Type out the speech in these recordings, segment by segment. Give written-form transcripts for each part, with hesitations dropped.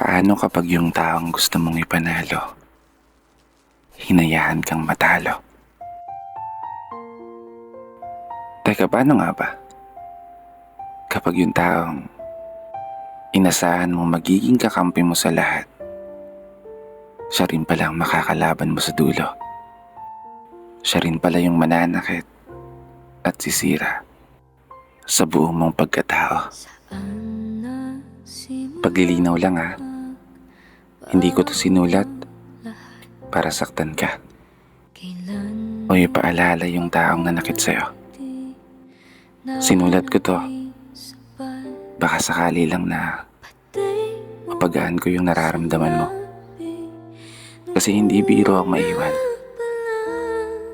Paano kapag yung taong gusto mong ipanalo, hinayaan kang matalo? Teka, paano nga ba? Kapag yung taong inasahan mong magiging kakampi mo sa lahat, siya rin pala ang makakalaban mo sa dulo. Siya rin pala yung mananakit at sisira sa buong mong pagkatao. Paglilinaw lang ha, hindi ko to sinulat para saktan ka o ipaalala yung taong nanakit sa'yo. Sinulat ko to baka sakali lang na mapagaan ko yung nararamdaman mo. Kasi hindi biro ang maiwan,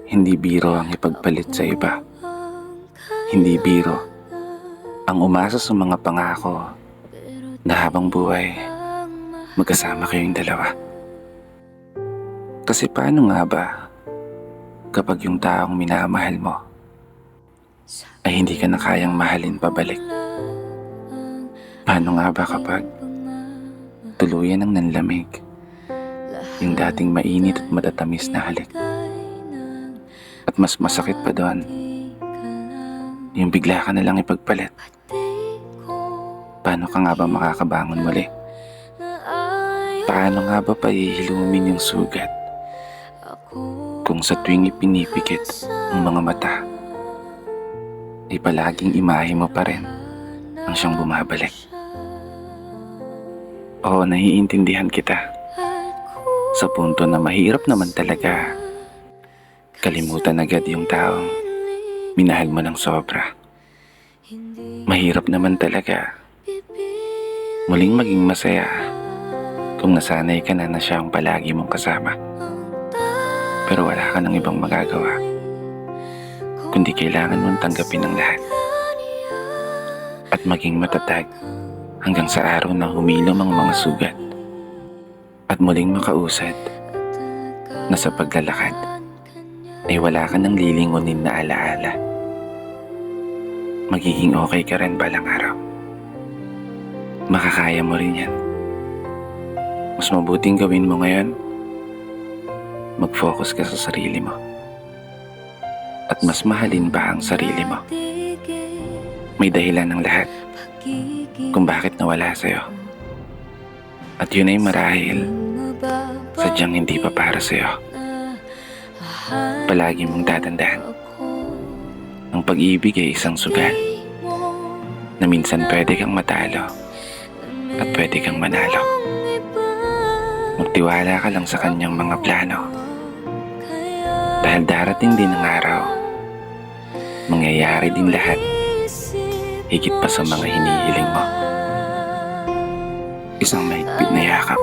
hindi biro ang ipagpalit sa iba, hindi biro ang umasa sa mga pangako na habang buhay magkasama kayong dalawa. Kasi paano nga ba kapag yung taong minamahal mo ay hindi ka na kayang mahalin pabalik? Paano nga ba kapag tuluyan ang nanlamig yung dating mainit at matatamis na halik? At mas masakit pa doon, yung bigla ka na lang ipagpalit. Paano ka nga ba makakabangon muli? Paano nga ba pahihilumin yung sugat kung sa tuwing ipinipikit ang mga mata ay palaging imahe mo pa rin ang siyang bumabalik? Oo, naiintindihan kita sa punto na mahirap naman talaga kalimutan agad yung taong minahal mo ng sobra. Mahirap naman talaga muling maging masaya kung nasanay ka na siya ang palagi mong kasama. Pero wala ka ng ibang magagawa kundi kailangan mong tanggapin ang lahat at maging matatag hanggang sa araw na humilom ang mga sugat at muling makausad na sa paglalakad ay wala ka ng lilingunin na alaala. Magiging okay ka rin balang araw. Makakaya mo rin yan. Mas mabuting gawin mo ngayon, mag-focus ka sa sarili mo at mas mahalin pa ang sarili mo. May dahilan ng lahat kung bakit nawala sa'yo. At yun ay marahil sadyang hindi pa para sa'yo. Palagi mong tatandaan, ang pag-ibig ay isang sugal na minsan pwede kang matalo at pwede kang manalo. Magtiwala ka lang sa kanyang mga plano dahil darating din ang araw, mangyayari din lahat higit pa sa mga hinihiling mo. Isang mahigpit na yakap